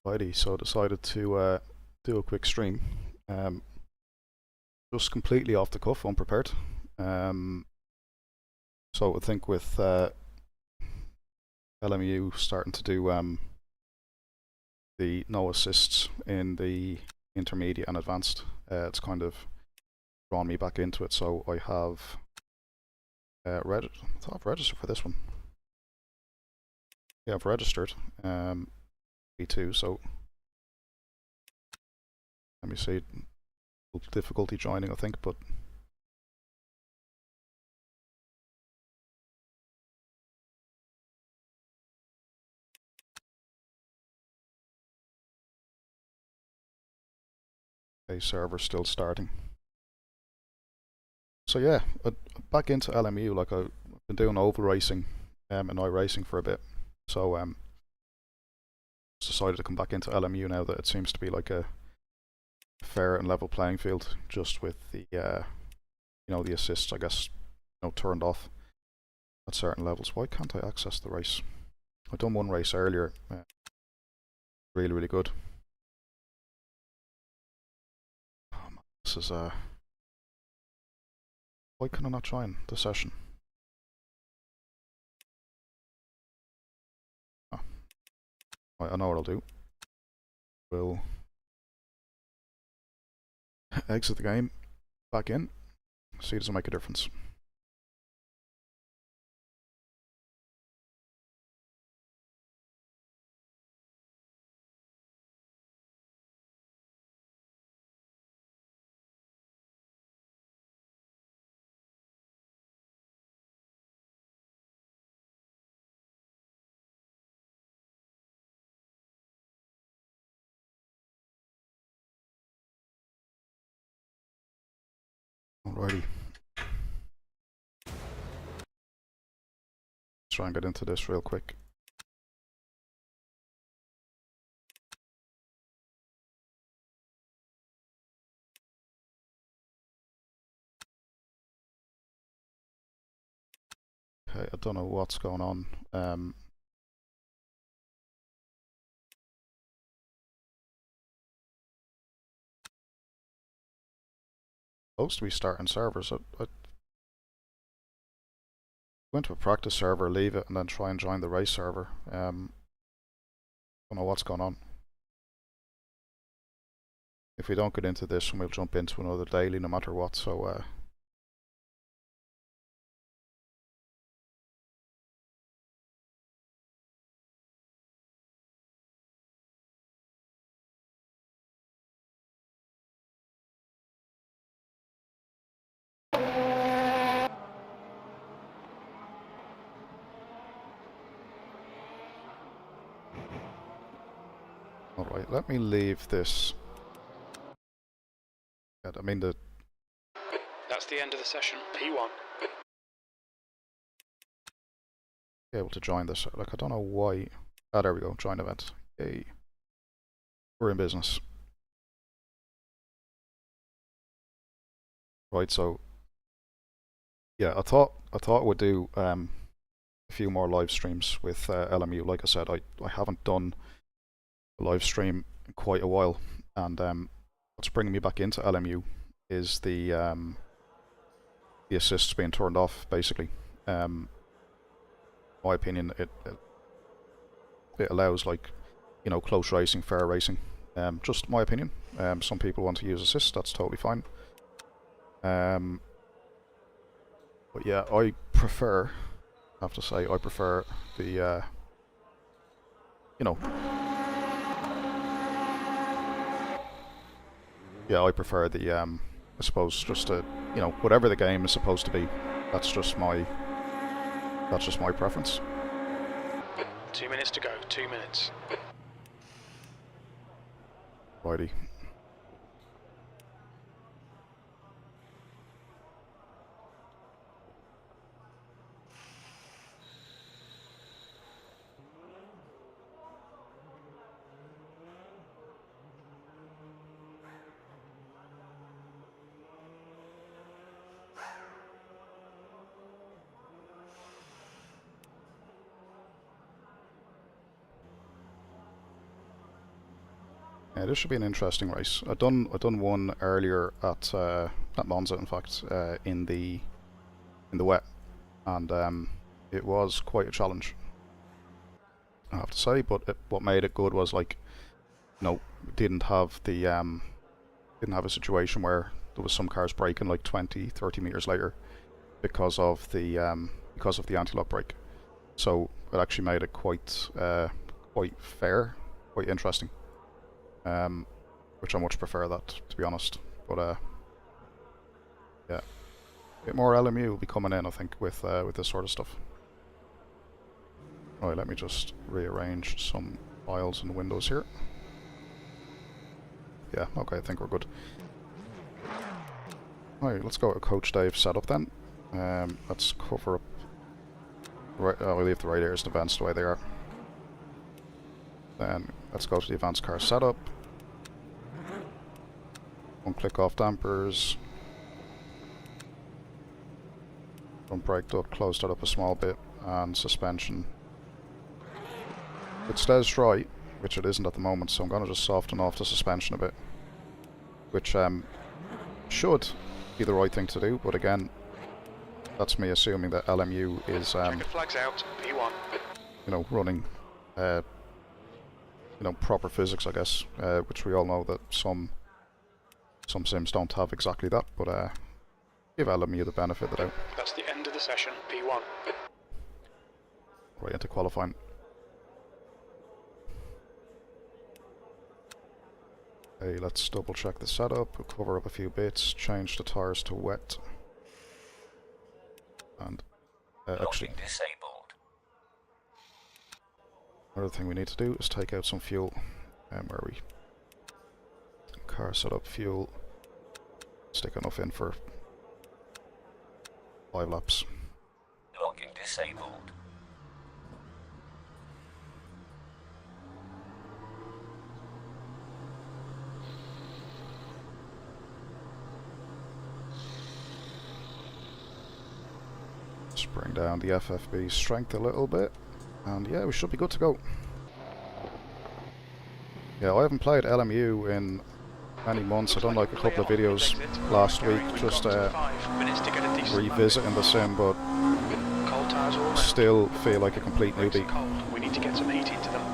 Alrighty, so I decided to do a quick stream. Just completely off the cuff, unprepared. So I think with LMU starting to do the no assists in the intermediate and advanced, it's kind of drawn me back into it. So I have I thought I've registered for this one. Yeah, I've registered D2. So let me see. Difficulty joining, I think, but a server still starting. So yeah, back into LMU. Like I've been doing oval racing and iRacing for a bit, so just decided to come back into LMU now that it seems to be like a fair and level playing field, just with the the assists, I guess, turned off at certain levels. Why can't I access the race? I've done one race earlier, really good. Oh man, this is why can I not join the session? Oh. I know what I'll do. We'll exit the game, back in, see does it make a difference. Alrighty. Let's try and get into this real quick. Okay, I don't know what's going on. Supposed to be starting servers. I went to a practice server, leave it, and then try and join the race server. Don't know what's going on. If we don't get into this, we'll jump into another daily no matter what. So alright, let me leave this. I mean That's the end of the session. P1. Be able to join this. Like I don't know why. Ah, there we go. Join event. Yay. We're in business. Right. So yeah, I thought I would do a few more live streams with LMU. Like I said, I haven't done a live stream in quite a while, and what's bringing me back into LMU is the assists being turned off. Basically, my opinion, it allows like close racing, fair racing. Just my opinion. Some people want to use assists. That's totally fine. But yeah, I prefer. I have to say, I prefer the yeah, I prefer the I suppose just whatever the game is supposed to be. That's just my preference. 2 minutes to go. 2 minutes. Righty. this should be an interesting race. I done one earlier at Monza, in fact, in the wet, and it was quite a challenge, I have to say. But what made it good was, like, you know, didn't have a situation where there was some cars braking like 20-30 meters later because of the anti-lock brake. So it actually made it quite fair, quite interesting. Which I much prefer that, to be honest. But yeah, a bit more LMU will be coming in, I think, with this sort of stuff. Right, let me just rearrange some files in the windows here. Yeah, okay, I think we're good. Right, let's go to Coach Dave setup then. Let's cover up. Right, we'll leave the radiators and events the way they are. Then let's go to the advanced car setup. Click off dampers. Front brake duct, close that up a small bit, and suspension. It stays dry, which it isn't at the moment, so I'm going to just soften off the suspension a bit, which should be the right thing to do. But again, that's me assuming that LMU is flags out, P1. you know, running you know, proper physics, I guess, which we all know that some sims don't have exactly that, but give LMU the benefit of the doubt. That's the end of the session, P1. Right into qualifying. Okay, let's double check the setup, we'll cover up a few bits, change the tires to wet. And actually, disabled. another thing we need to do is take out some fuel. Where are we? Car setup, fuel. Stick enough in for 5 laps. Logging disabled. Let's bring down the FFB strength a little bit, and yeah, we should be good to go. Yeah, I haven't played LMU in many months. I done like a couple of videos last week, just revisiting the sim, but still feel like a complete newbie. We need to get some heat into them.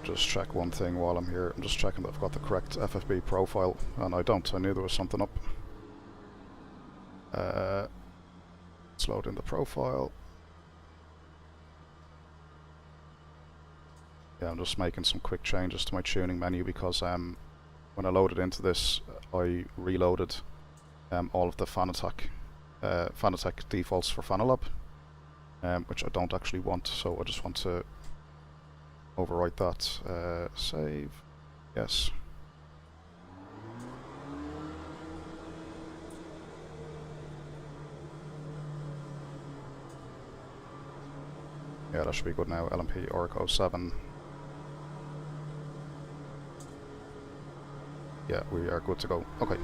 Just check one thing while I'm here. I'm just checking that I've got the correct FFB profile, and I don't. I knew there was something up. Let's load in the profile. Yeah, I'm just making some quick changes to my tuning menu because when I loaded into this, I reloaded all of the Fanatec defaults for Fanalab, which I don't actually want, so I just want to overwrite that. Save. Yes. Yeah, that should be good now. LMP Oracle 07. Yeah, we are good to go. Okay.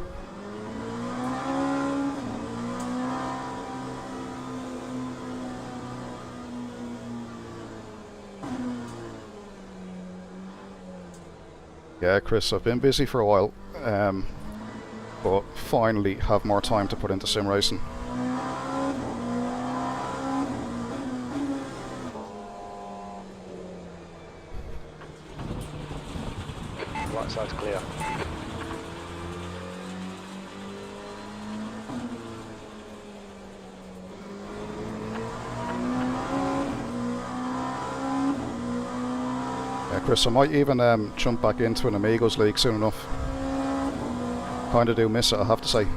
Yeah, Chris, I've been busy for a while, but finally have more time to put into sim racing. Right side's clear. Yeah, Chris, I might even jump back into an Amigos League soon enough. Kinda do miss it, I have to say.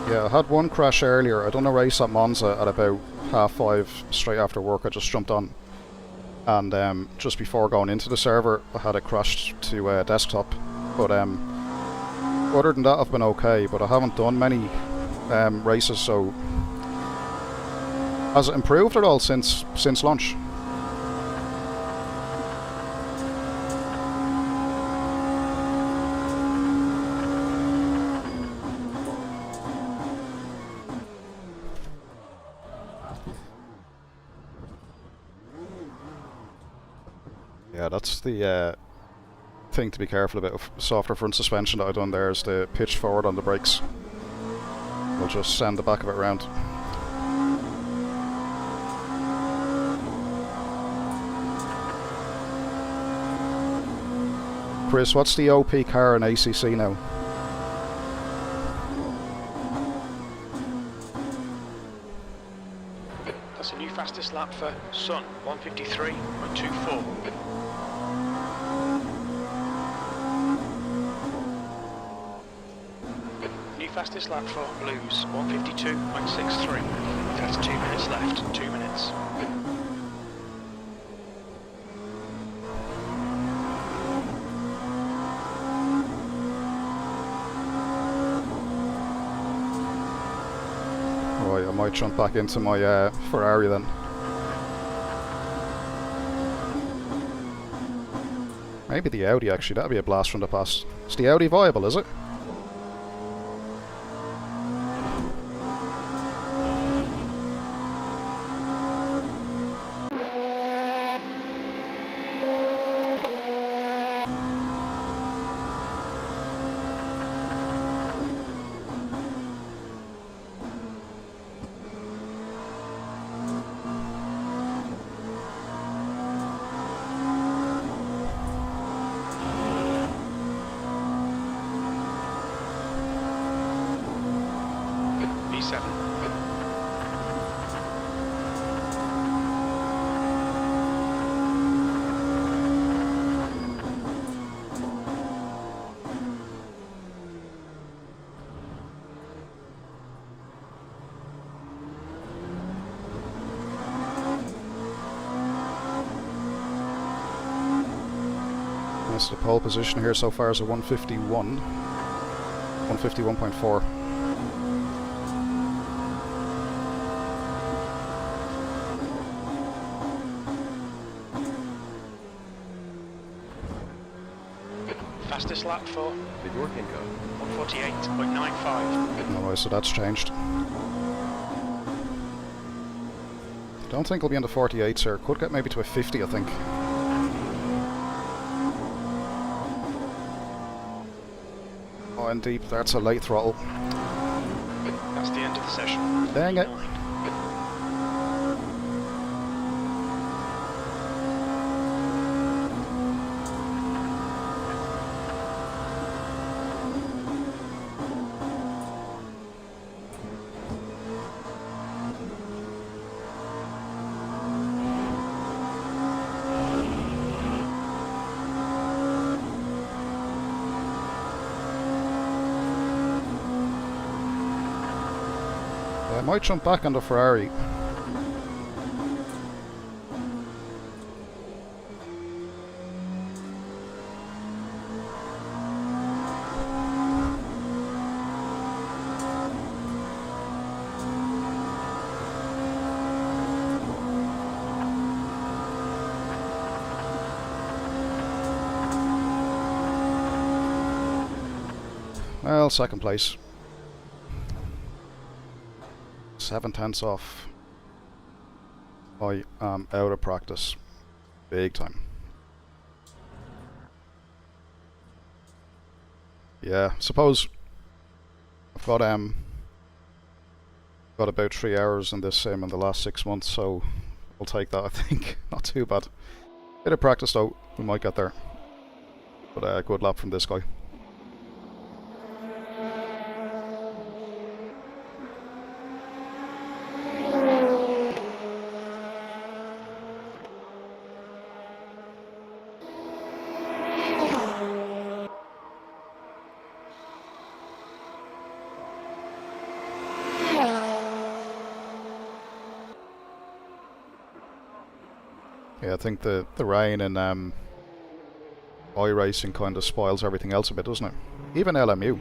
Yeah, I had one crash earlier. I done a race at Monza at about 5:30 straight after work. I just jumped on, and just before going into the server, I had it crashed to desktop, But other than that, I've been okay. But I haven't done many races, so has it improved at all since launch? Yeah, that's the thing to be careful about. Softer front suspension that I've done there is the pitch forward on the brakes. We'll just send the back of it around. Chris, what's the OP car in ACC now? That's a new fastest lap for Sun, 153.24. New fastest lap for Blues, 152.63. That's 2 minutes left, 2 minutes. Right, I might jump back into my Ferrari then. Maybe the Audi actually, that'd be a blast from the past. Is the Audi viable, is it? B7. That's the pole position here so far is a 151. 151.4. Fastest lap for the European code, 148.95. No, so that's changed. Don't think we'll be in the 48s here. Could get maybe to a 50, I think. Oh, and deep, that's a late throttle. That's the end of the session. Dang it. I might jump back on the Ferrari. Well, second place. 7/10 off. I am out of practice. Big time. Yeah, suppose I've got about 3 hours in this sim in the last 6 months, so I'll take that, I think. Not too bad. Bit of practice though, we might get there. But good lap from this guy. Yeah, I think the rain in iRacing kind of spoils everything else a bit, doesn't it? Even LMU.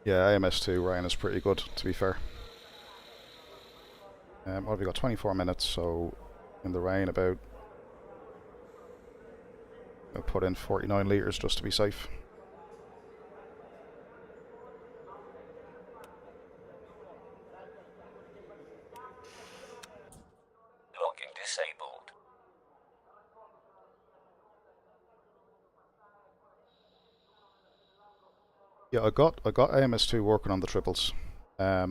Yeah, AMS2 rain is pretty good, to be fair. What have we got? 24 minutes, so in the rain about... I'll put in 49 litres just to be safe. Logging disabled. Yeah, I got AMS2 working on the triples. But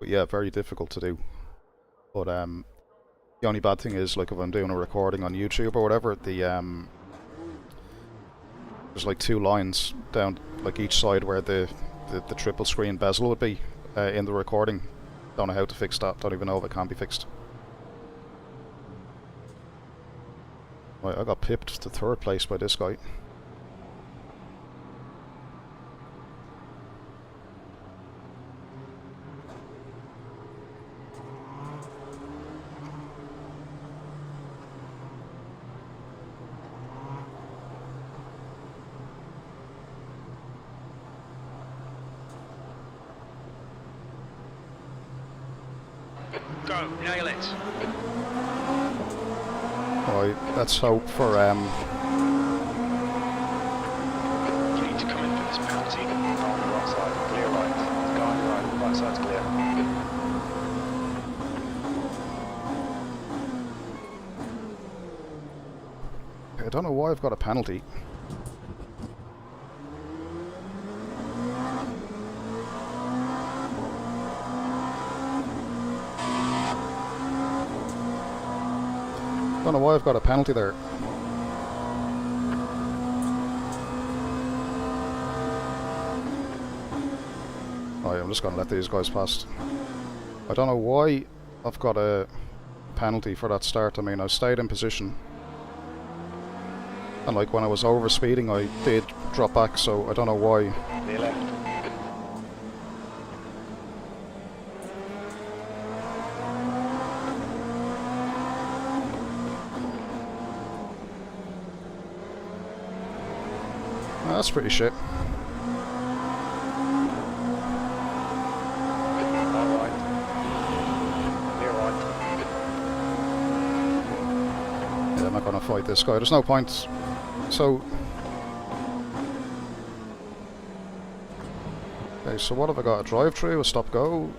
yeah, very difficult to do. But the only bad thing is, like, if I'm doing a recording on YouTube or whatever, the there's like 2 lines down like each side where the triple screen bezel would be in the recording. Don't know how to fix that. Don't even know if it can be fixed. Right, I got pipped to 3rd place by this guy. Go, nail it. Right, let's hope for You need to come in for this penalty. On the right side, clear right. Go on your right side's clear. I don't know why I've got a penalty. Don't know why I've got a penalty there. Right, I'm just going to let these guys past. I don't know why I've got a penalty for that start. I mean, I stayed in position. And like when I was over speeding, I did drop back, so I don't know why. Clear left. That's pretty shit. All right. Clear right. Yeah, I'm not going to fight this guy. There's no point. So... Okay, so what have I got? A drive-through? A stop-go?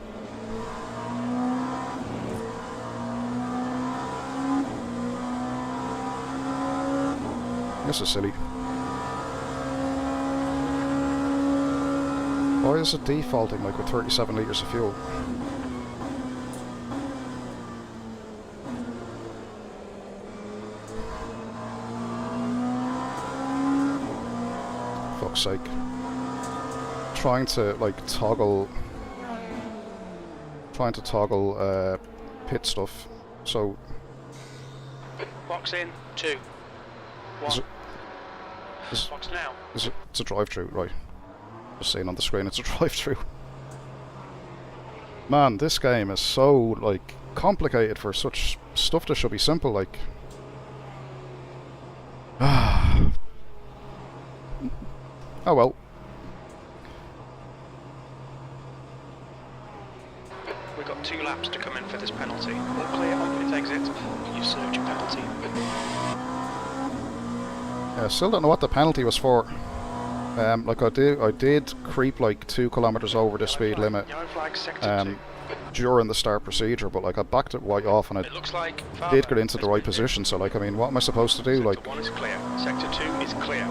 This is silly. Why is it defaulting like with 37 litres of fuel? Fuck's sake. Trying to toggle pit stuff, so... Box in, 2. 1. Box now. It's a drive-through, right. Just seeing on the screen it's a drive-through. Man, this game is so, like, complicated for such stuff that should be simple, like... Oh well. We've got 2 laps to come in for this penalty. All clear on pit exit. You served your penalty. Yeah, still don't know what the penalty was for. Like I did creep like 2 kilometers over the speed limit Yellow flag, sector 2. during the start procedure, but like I backed it right off and I It looks like did get into the right position. So like, I mean, what am I supposed to do? Sector Like, 1 is clear. Sector 2 is clear.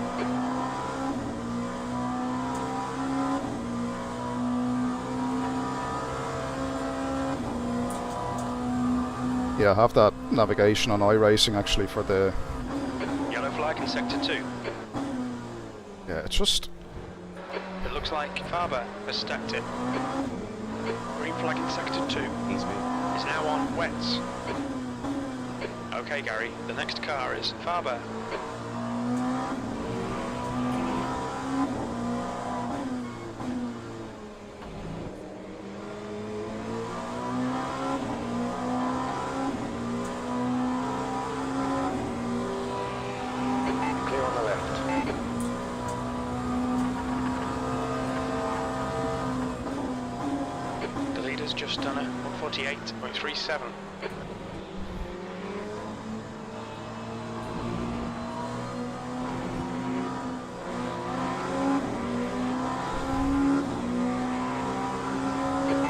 yeah, I have that navigation on iRacing actually for the. Yellow flag in sector 2. Yeah, it's just. It looks like Faber has stacked it. Green flag in sector 2 is now on wets. Okay, Gary, the next car is Faber. Clear on the left. The leader's just done a 148.37.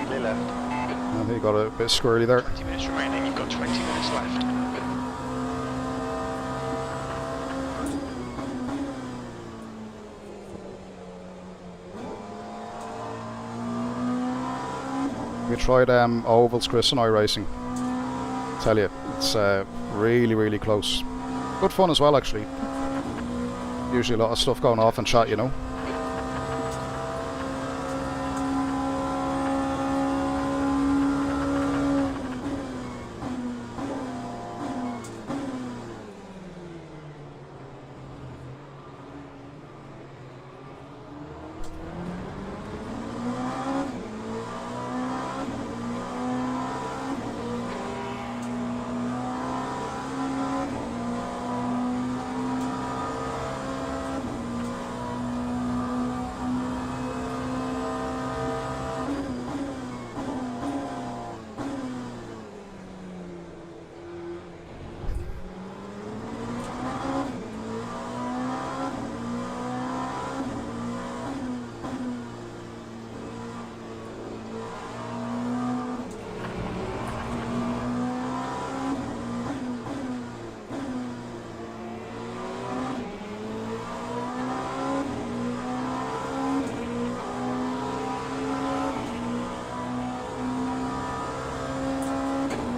Clear left. I think you got a bit squirrely there. 20 minutes remaining, you've got 20 minutes left. We tried ovals, Chris, and iRacing. Tell you, it's really, really close. Good fun as well, actually. Usually a lot of stuff going off in chat, you know.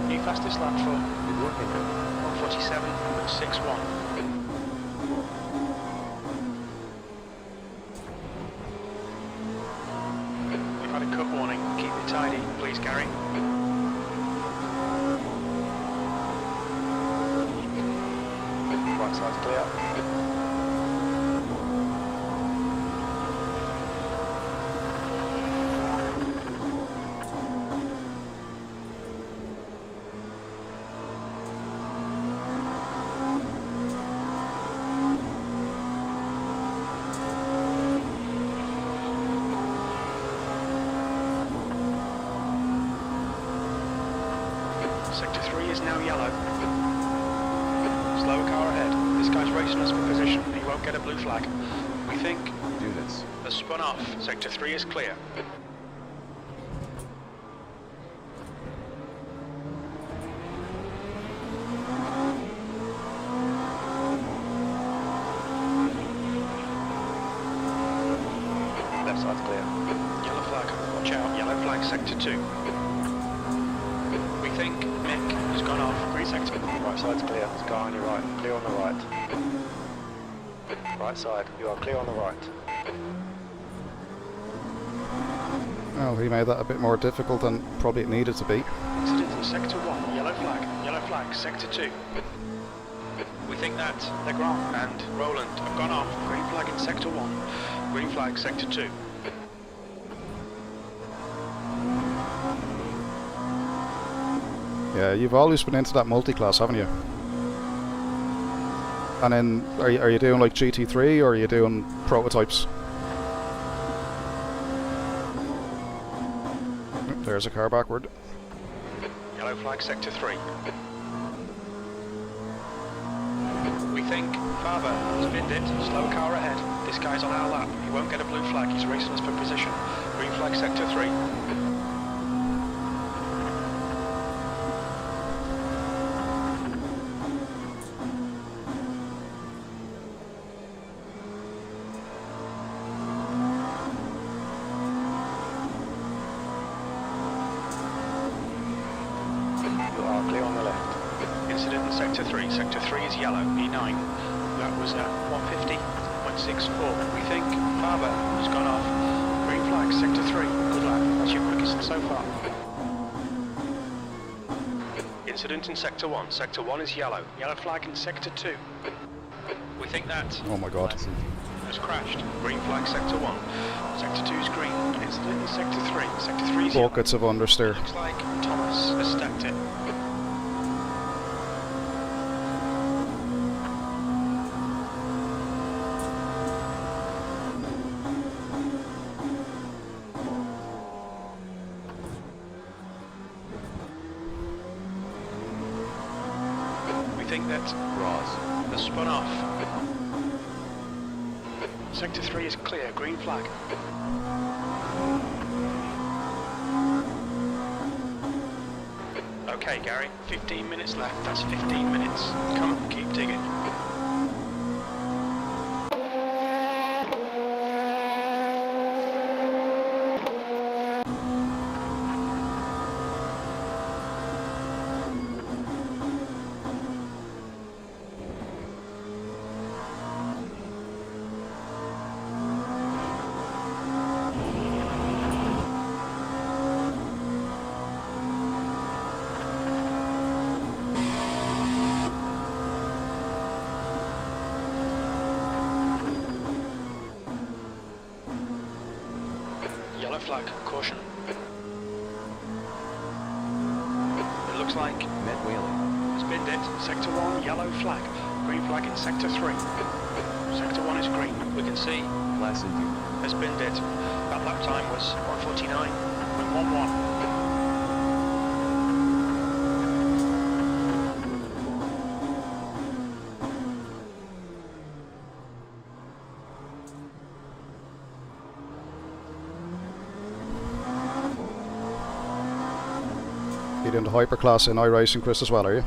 New fastest lap for 147.61. We've had a cut warning. Keep it tidy, please, Gary. Right side's clear. Sector 3 is now yellow. Slower car ahead. This guy's racing us for position. He won't get a blue flag. We think Do this. has spun off. Sector 3 is clear. Left side's clear. Yellow flag. Watch out. Yellow flag, sector 2. We think Mick has gone off. Green sector. Right side's clear. There's a car on your right. Clear on the right. Right side. You are clear on the right. Well, he made that a bit more difficult than probably it needed to be. Incident in sector 1. Yellow flag, sector 2. We think that Legrand and Roland have gone off. Green flag in sector 1. Green flag, sector 2. Yeah, you've always been into that multi-class, haven't you? And then, are you doing like GT3 or are you doing prototypes? There's a car backward. Yellow flag, sector 3. We think Faber has binned it. Slow car ahead. This guy's on our lap. He won't get a blue flag. He's racing us for position. Green flag sector 3. You are clear on the left. Incident in sector 3. Sector 3 is yellow. E9. That was at 150.64. We think Faber has gone off. Green flag sector 3. Good luck. That's your quickest so far. Incident in sector 1. Sector 1 is yellow. Yellow flag in sector 2. We think that Oh my god. has crashed. Green flag sector 1. Sector 2 is green. Incident in sector 3. Sector 3 is yellow. Buckets of understeer. Looks like Thomas has stacked it. We think that Ross. has spun off. Sector 3 is clear. Green flag. Okay, Gary, 15 minutes left. That's 15 minutes. Come on, keep digging. Yellow flag, caution. It looks like Met wheeling. spinned it. Sector 1, yellow flag. Green flag in sector 3. Sector 1 is green. We can see Placid. has spinned it. That lap time was 1:49.11. You doing the hyperclass in iRacing, Chris, as well, are you?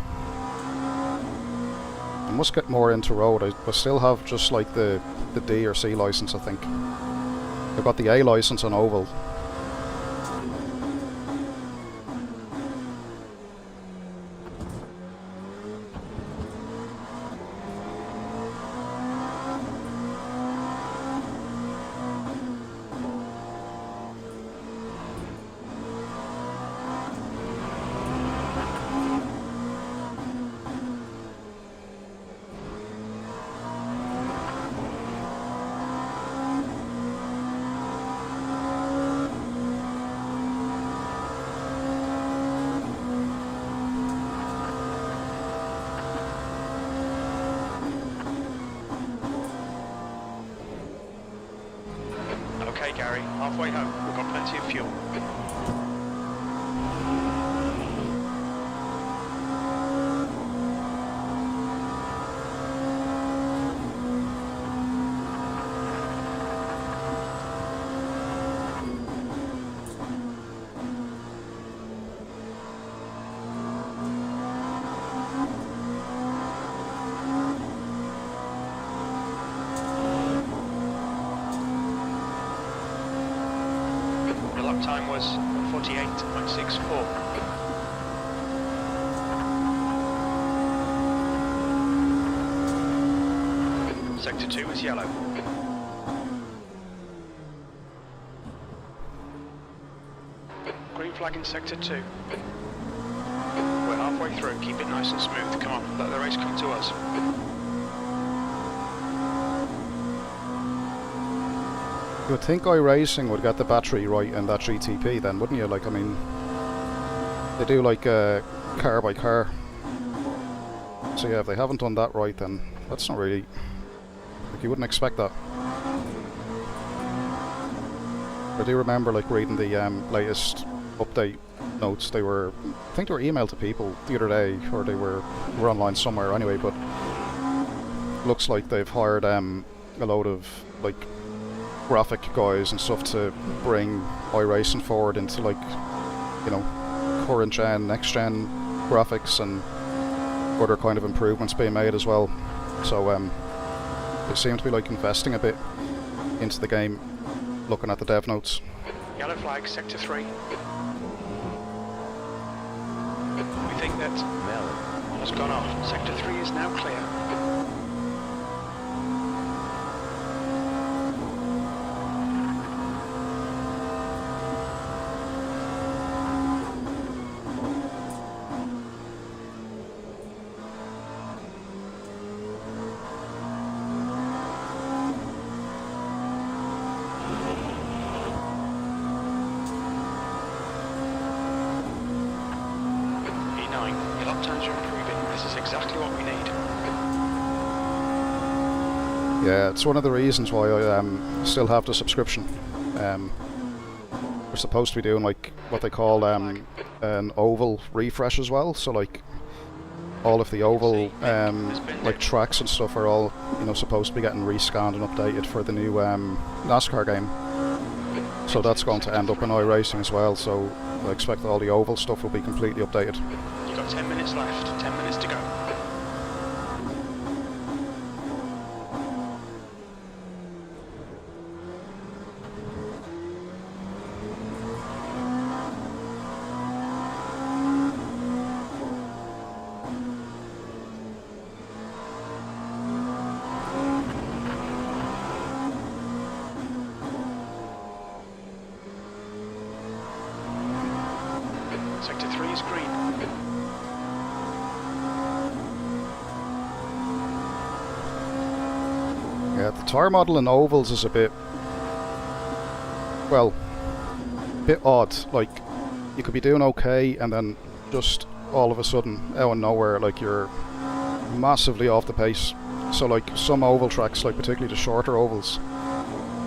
I must get more into road. I still have just like the D or C license, I think. I've got the A license on oval. Okay, Gary, halfway home. We've got plenty of fuel. The lap time was 48.64. Sector 2 is yellow. Green flag in sector 2. We're halfway through. Keep it nice and smooth. Come on, let the race come to us. You would think iRacing would get the battery right in that GTP then, wouldn't you? Like, I mean, they do like car by car. So yeah, if they haven't done that right, then that's not really... Like, you wouldn't expect that. I do remember like reading the latest update notes. They were, I think they were emailed to people the other day, or they were online somewhere anyway, but looks like they've hired a load of like graphic guys and stuff to bring iRacing forward into like, you know, current gen, next gen graphics and other kind of improvements being made as well. So they seem to be like investing a bit into the game, looking at the dev notes. Yellow flag, sector 3. We think that one has gone off. Sector 3 is now clear. Your lap times are improving. This is exactly what we need. Yeah, it's one of the reasons why I still have the subscription. We're supposed to be doing like what they call an oval refresh as well. So like all of the oval like tracks and stuff are all, you know, supposed to be getting rescanned and updated for the new NASCAR game. So that's going to end up in iRacing as well. So I expect all the oval stuff will be completely updated. You've got 10 minutes left. 10 minutes to go. Sector 3 is green. Yeah, the tyre model in ovals is a bit, well, a bit odd. Like, you could be doing okay and then just all of a sudden, out of nowhere, like you're massively off the pace. So like some oval tracks, like particularly the shorter ovals,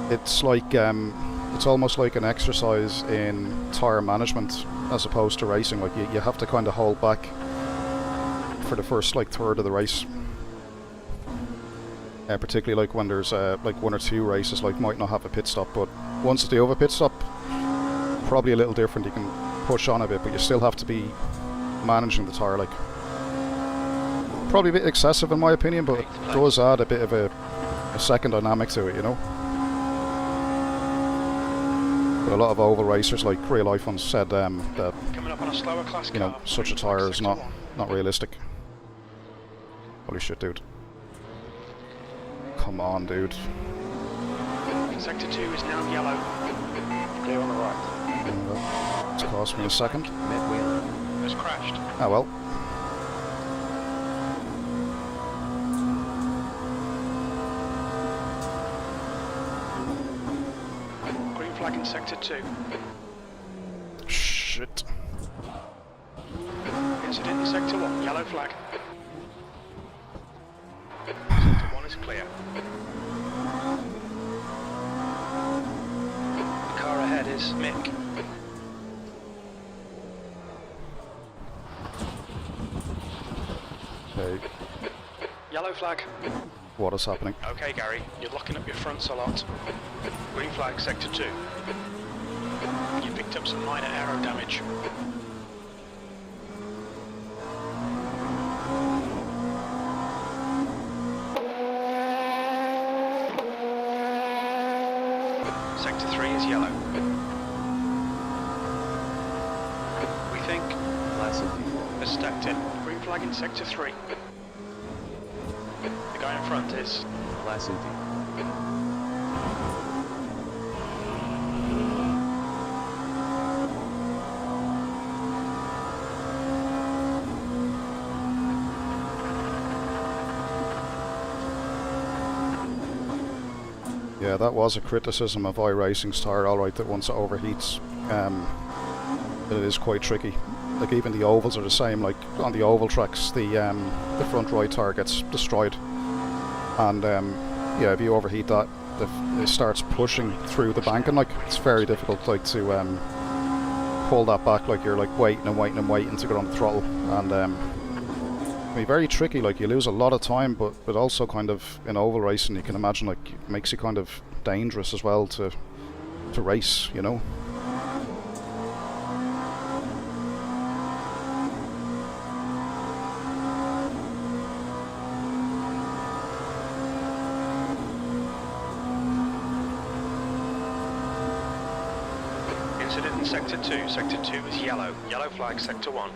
it's like, it's almost like an exercise in tyre management as opposed to racing. Like you have to kind of hold back for the first like third of the race. Particularly like when there's like one or two races, like might not have a pit stop, but once they have a pit stop, probably a little different. You can push on a bit, but you still have to be managing the tyre. Like probably a bit excessive in my opinion, but it does add a bit of a second dynamic to it, you know. But a lot of oval racers, like real life ones, said that Coming up on a slower class car, you know, such a tyre is not realistic. Holy shit, dude. Come on, dude. Sector 2 is now yellow. Clear on the right. It's cost me a second. Mid-wheel. Has crashed. Ah well. Green flag in sector 2. Shit. Incident in sector 1. Yellow flag. Sector 1 is clear. The car ahead is Mick. Okay. Yellow flag. What is happening? Okay, Gary, you're locking up your fronts a lot. Green flag, sector 2. You picked up some minor aero damage. Sector 3 is yellow. We think has stacked in. Green flag in sector 3. The guy in front is Yeah, that was a criticism of iRacing's tyre, alright, that once it overheats, it is quite tricky. Like even the ovals are the same, like on the oval tracks, the front right tyre gets destroyed. And yeah, if you overheat that, it starts pushing through the banking, like it's very difficult like to pull that back, like you're like waiting and waiting and waiting to get on the throttle. And can be very tricky. Like, you lose a lot of time, but also kind of in oval racing, you can imagine, like, it makes you kind of dangerous as well to race, you know. Incident in Sector 2. Sector 2 is yellow. Yellow flag, Sector 1.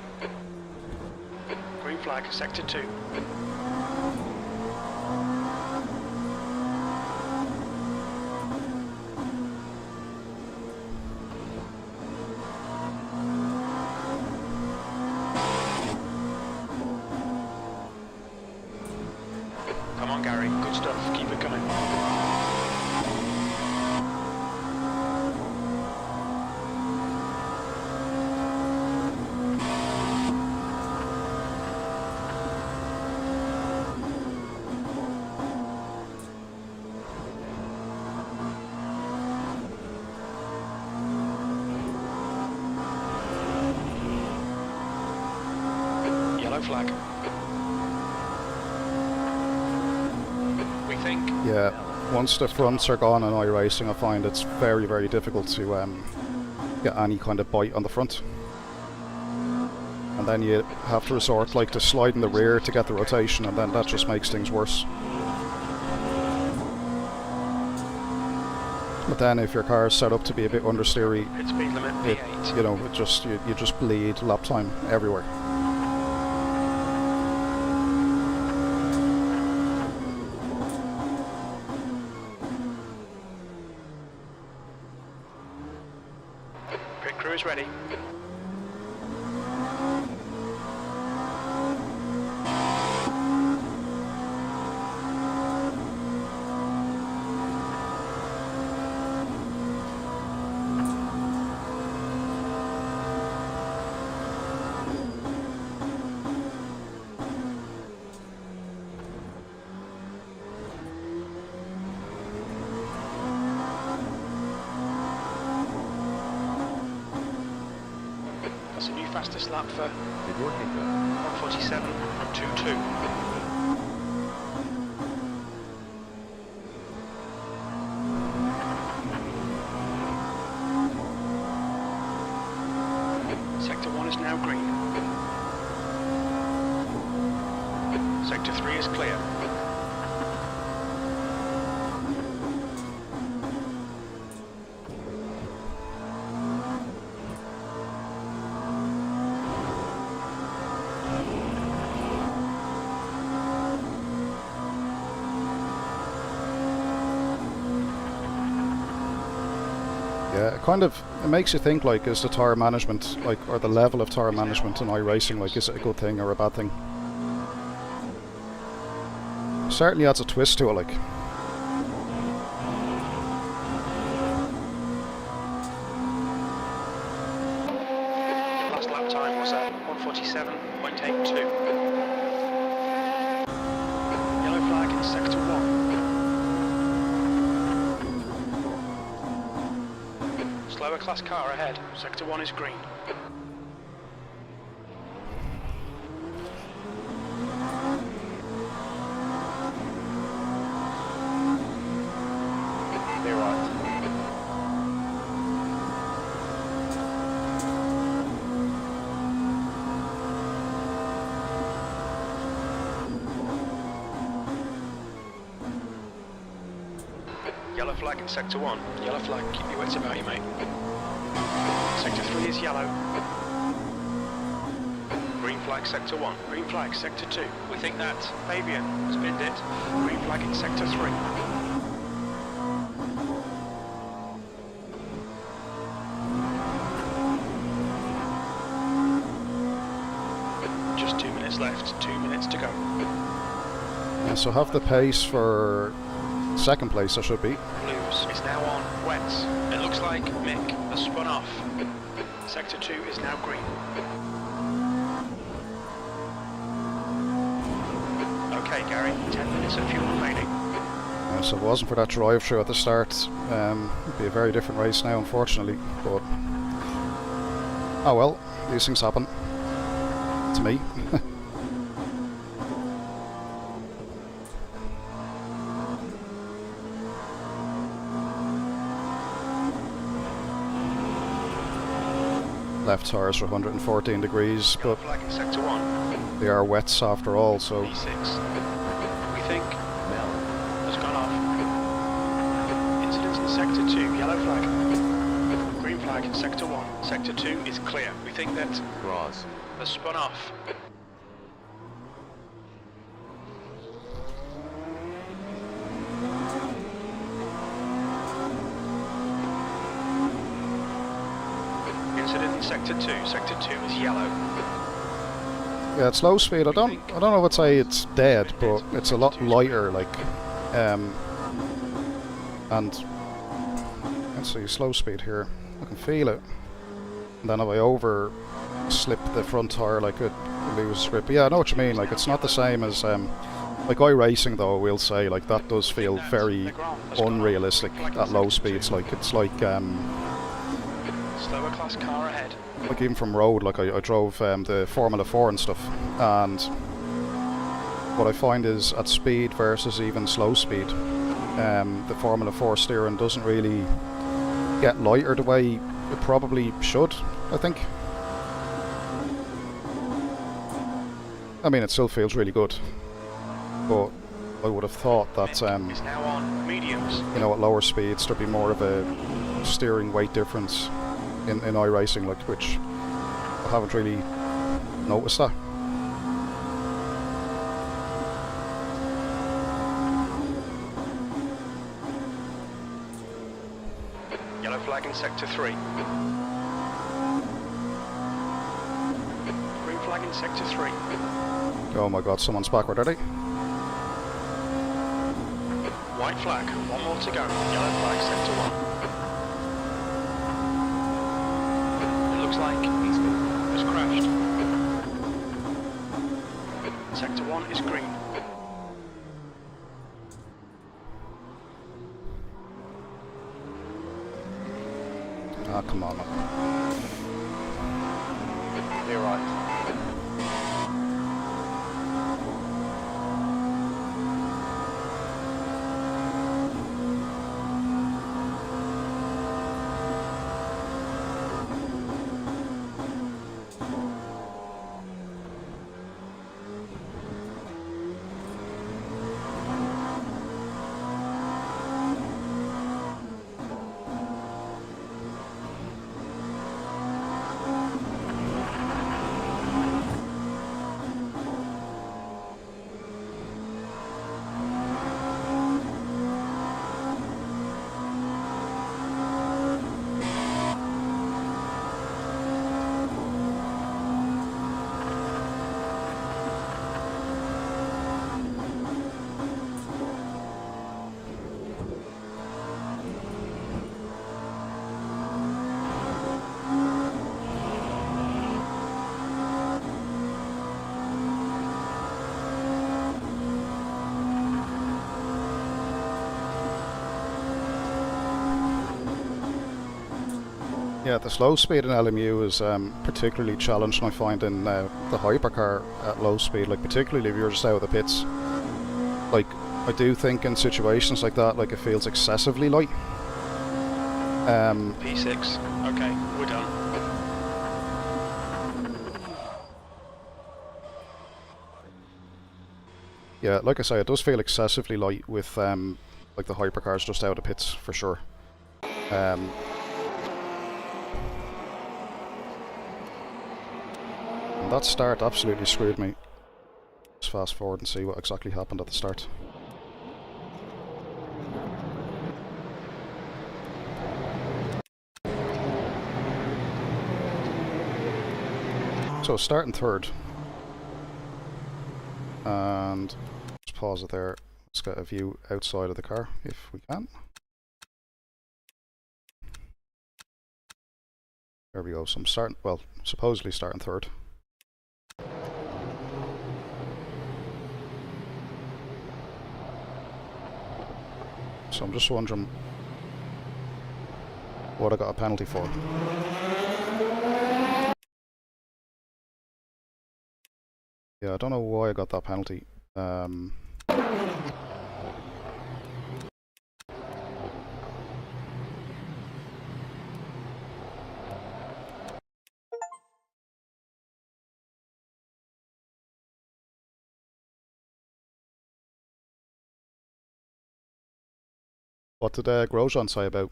Green flag, Sector 2. Come on, Gary. Good stuff. Keep it coming. Yellow flag. We think. Yeah, once the fronts are gone in iRacing, I find it's very, very difficult to get any kind of bite on the front. And then you have to resort like to sliding the rear to get the rotation, and then that just makes things worse. But then if your car is set up to be a bit understeery, It's speed limit P8. you know, you just bleed lap time everywhere. Pit crew is ready. That's a new fastest lap for 147 from 2.2. Sector 1 is now green. Sector 3 is clear. Yeah, it makes you think, like, is the tyre management, like, or the level of tyre management in iRacing, like, is it a good thing or a bad thing? Certainly adds a twist to it, like. Last lap time was at 147.82. Yellow flag in Sector 1. Slower class car ahead. Sector 1 is green. Clear right. Yellow flag in Sector 1. Yellow flag, keep your wits about you, mate. Sector 3 is yellow. Green flag, Sector 1. Green flag, Sector 2. We think that Fabian spinned it. Green flag in Sector 3. Just 2 minutes left. 2 minutes to go. Yeah, so have the pace for second place, I should be. Blues is now on wets. It looks like Mick has spun off. Sector 2 is now green. Okay, Gary, 10 minutes of fuel remaining. So if it wasn't for that drive through at the start, it'd be a very different race now, unfortunately. But oh well, these things happen to me. left tyres are 114 degrees, Yellow but flag in sector 1. they are wets after all, so V6. We think Mel has gone off. Incidents in sector 2. Yellow flag. Green flag in sector 1. Sector 2 is clear. We think that Ross. has spun off. Incident in sector 2. Sector 2 is yellow. yeah, it's low speed. I don't know if I'd say it's dead, but it's a lot lighter, like, and let's see, slow speed here. I can feel it. And then if I over slip the front tire, like it lose grip. But yeah, I know what you mean. Like, it's not the same as like iRacing though. We'll say like that does feel very unrealistic at low speeds. Like it's like Slower class car ahead. like even from road. Like I drove the Formula 4 and stuff, and what I find is at speed versus even slow speed, the Formula 4 steering doesn't really get lighter the way it probably should, I think. I mean, it still feels really good, but I would have thought that Is now on mediums. you know, at lower speeds there'd be more of a steering weight difference in iRacing, like, which I haven't really noticed that. Yellow flag in sector 3. Green flag in sector 3. Oh my god, someone's backward, are they? White flag, one more to go. Yellow flag, sector 1. It looks like he's crashed. Sector 1 is green. Ah, come on, man. You're right. Yeah, the slow speed in LMU is particularly challenging, I find, in the hypercar at low speed, like particularly if you're just out of the pits. Like, I do think in situations like that, like, it feels excessively light. P6. Okay, we're done. Yeah, like I say, it does feel excessively light with like the hypercars just out of the pits, for sure. And that start absolutely screwed me. Let's fast forward and see what exactly happened at the start. So starting third. And let's pause it there. Let's get a view outside of the car if we can. There we go. So I'm starting, well, supposedly starting third. So I'm just wondering what I got a penalty for. Yeah, I don't know why I got that penalty. What did Grosjean say about?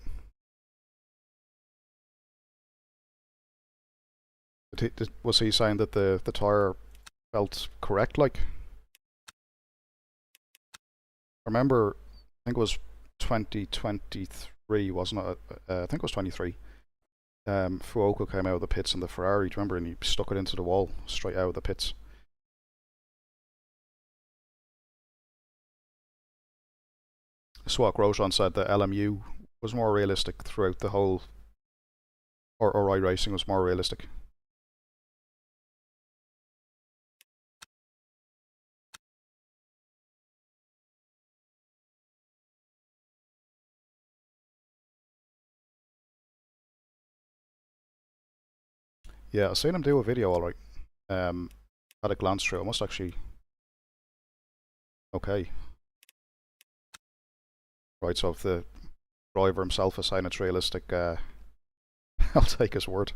Was he saying that the tyre felt correct, like? I remember, I think it was 2023, wasn't it? I think it was 23. Fuoco came out of the pits in the Ferrari, do you remember? And he stuck it into the wall straight out of the pits. So what Grosjean said, the LMU was more realistic throughout the whole, or iRacing was more realistic. Yeah, I seen him do a video alright. Had a glance through, it must actually... Okay. Right, so if the driver himself is saying it's realistic, I'll take his word.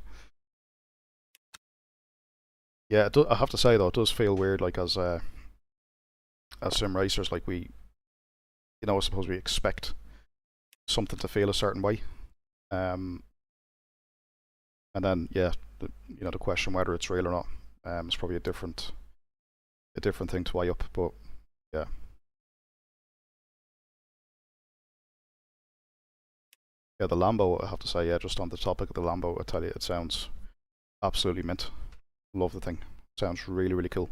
Yeah, I have to say though, it does feel weird, like as sim racers, like we, you know, I suppose we expect something to feel a certain way. And then, yeah, you know, the question whether it's real or not is probably a different thing to weigh up, but yeah. Yeah, the Lambo, I have to say, yeah, just on the topic of the Lambo, I tell you, it sounds absolutely mint. Love the thing. Sounds really, really cool.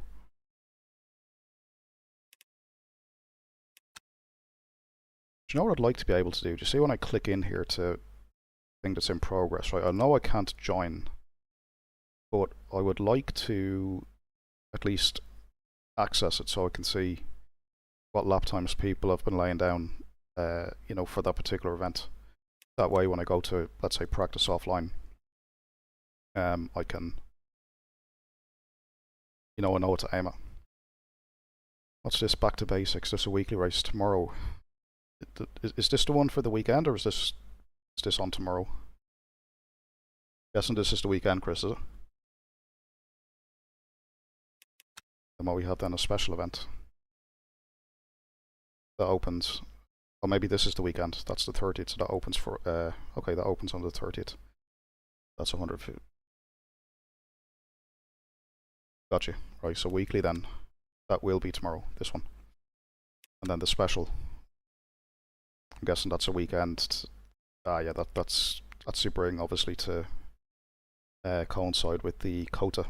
Do you know what I'd like to be able to do? Do you see when I click in here to thing that's in progress, right? I know I can't join, but I would like to at least access it so I can see what lap times people have been laying down, you know, for that particular event. That way, when I go to, let's say, practice offline, I can, you know, I know what to aim at. What's this? Back to basics. There's a weekly race tomorrow. Is this the one for the weekend, or is this on tomorrow? Guessing this is the weekend, Chris, is it? And what we have then, a special event that opens. Oh, maybe this is the weekend. That's the 30th, so that opens for, okay, that opens on the 30th. That's 150. Gotcha. Right, so weekly then, that will be tomorrow, this one. And then the special, I'm guessing that's a weekend. Yeah, that's Sebring, obviously, to coincide with the Kota.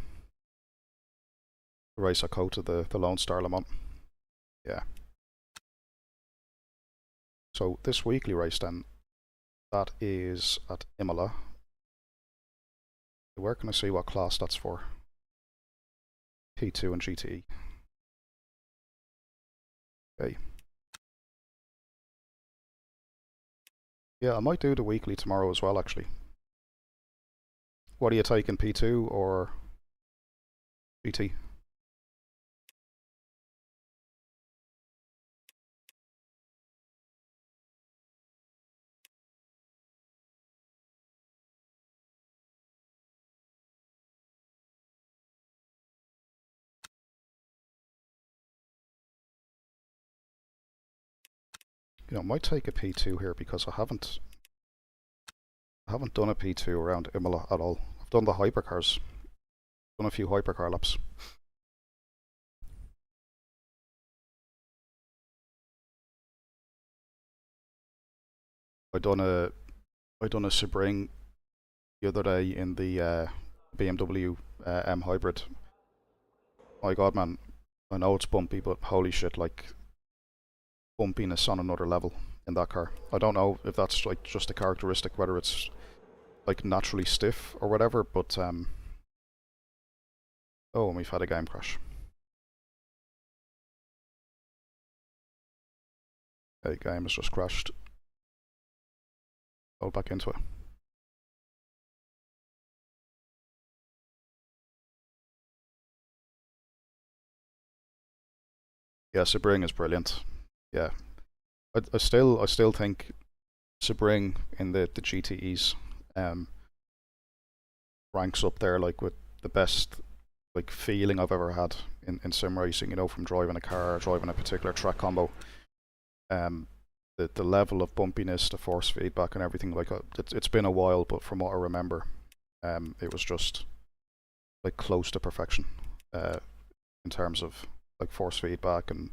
The race at Kota, the Lone Star Le Mans. Yeah. So this weekly race then, that is at Imola. Where can I see what class that's for? P2 and GTE. Okay. Yeah, I might do the weekly tomorrow as well, actually. What are you taking, P2 or GT? You know, I might take a P2 here because I haven't done a P2 around Imola at all. I've done the hypercars. Done a few hypercar laps. I done a Sebring the other day in the BMW M Hybrid. My god, man, I know it's bumpy, but holy shit, like, bumpiness on another level in that car. I don't know if that's like just a characteristic, whether it's like naturally stiff or whatever, but oh, and we've had a game crash. Okay, game has just crashed. Go back into it. Yeah, Sebring is brilliant. Yeah, I still think Sebring in the GTEs ranks up there like with the best like feeling I've ever had in sim racing. You know, from driving a car, driving a particular track combo. the level of bumpiness, the force feedback, and everything. Like it's been a while, but from what I remember, it was just like close to perfection in terms of like force feedback and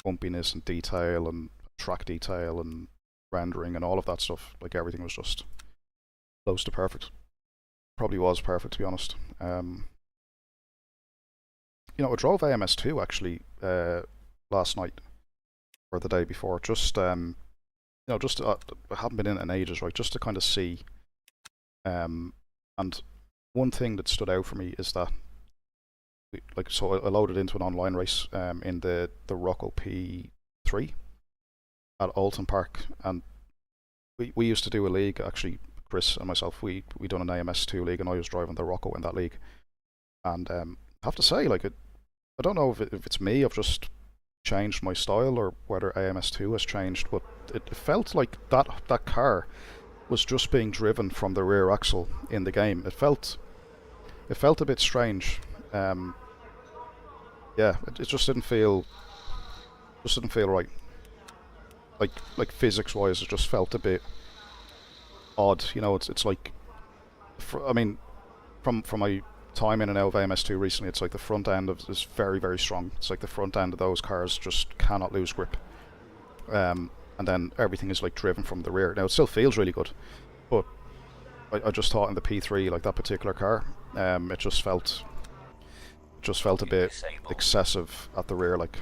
bumpiness and detail and track detail and rendering and all of that stuff. Like everything was just close to perfect. Probably was perfect, to be honest. You know, I drove AMS2 actually last night or the day before. Just you know, just I haven't been in it in ages, right? Just to kind of see. And one thing that stood out for me is that, like, so I loaded into an online race in the Rocco P3 at Alton Park, and we used to do a league actually. Chris and myself, we done an AMS2 league, and I was driving the Rocco in that league. And I have to say, like, I don't know if it's me, I've just changed my style, or whether AMS2 has changed, but it felt like that car was just being driven from the rear axle in the game. It felt a bit strange. Yeah, it just didn't feel right. Like physics wise, it just felt a bit odd. You know, it's like, I mean, from my time in and out of AMS2 recently, it's like the front end of is very, very strong. It's like the front end of those cars just cannot lose grip. And then everything is like driven from the rear. Now it still feels really good, but I just thought in the P3, like that particular car, it just felt a bit excessive at the rear, like.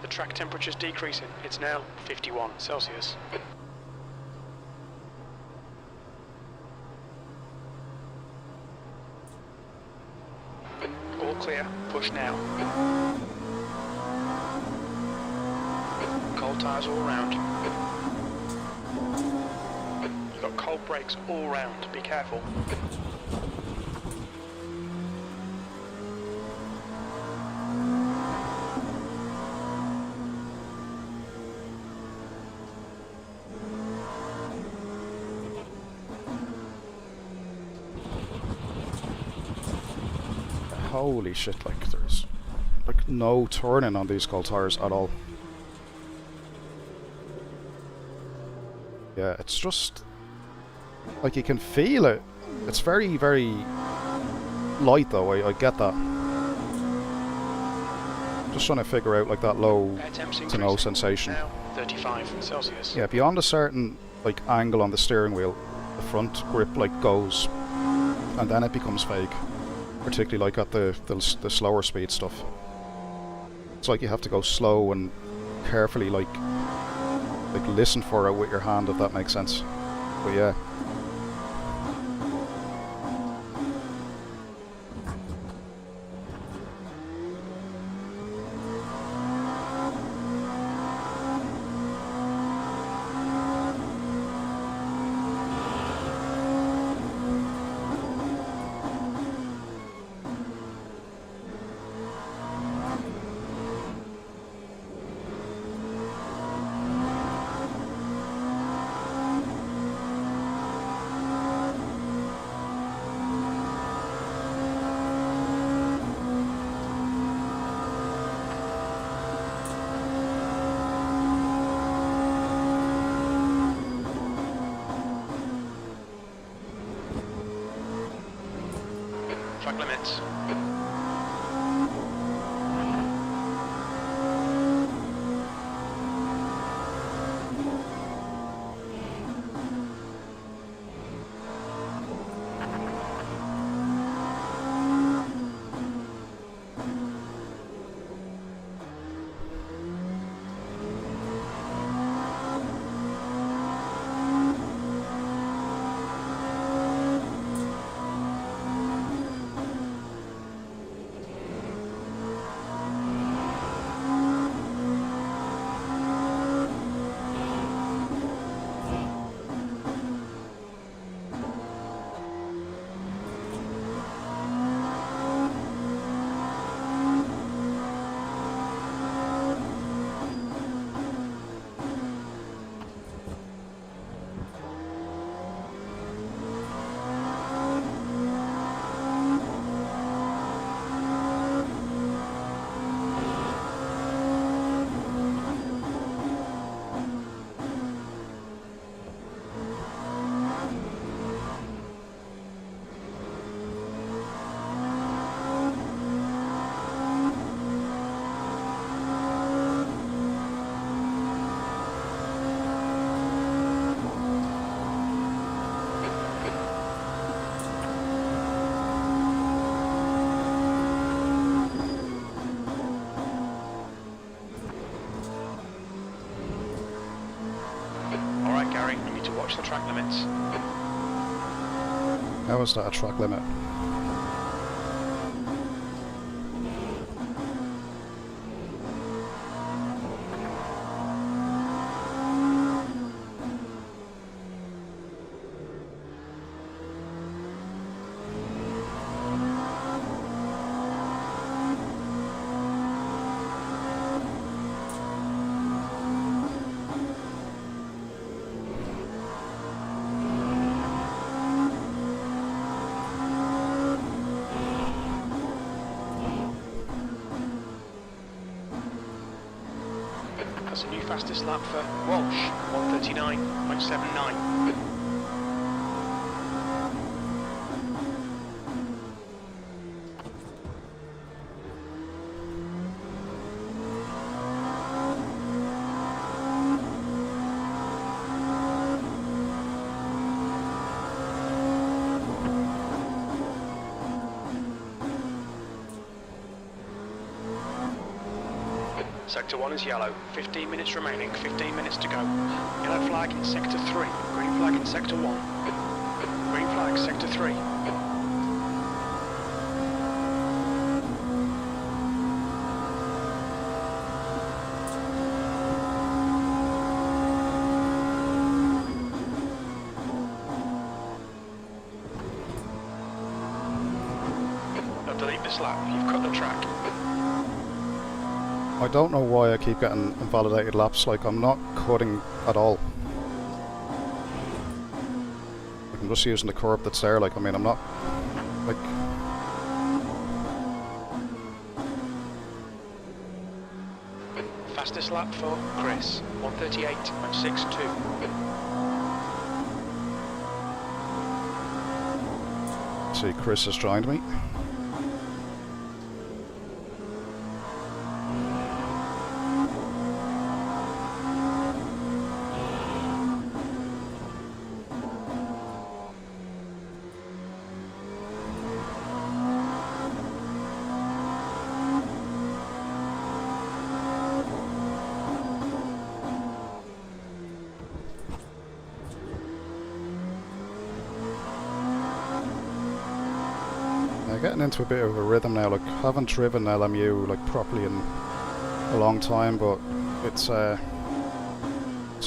The track temperature's decreasing. It's now 51 Celsius. All clear. Push now. Cold tyres all round. You've got cold brakes all round. Be careful. Holy shit, like there's like no turning on these cold tires at all. Yeah, it's just like you can feel it. It's very, very light though, I get that. Just trying to figure out like that low to no sensation. Now 35 Celsius. Yeah, beyond a certain like angle on the steering wheel, the front grip like goes, and then it becomes fake. Particularly like at the slower speed stuff. It's like you have to go slow and carefully like listen for it with your hand, if that makes sense. But yeah. Track limits. track limits. How is that a track limit? That's a new fastest lap for Walsh, 1:39.79. Sector 1 is yellow, 15 minutes remaining, 15 minutes to go. Yellow flag in Sector 3, green flag in Sector 1. Green flag, Sector 3. Now delete this lap, you've cut the track. I don't know why I keep getting invalidated laps, like I'm not cutting at all. Like, I'm just using the curb that's there, like I mean I'm not, like... Fastest lap for Chris, 1:38.62. See, Chris has joined me. Getting into a bit of a rhythm now, like haven't driven LMU like properly in a long time, but it's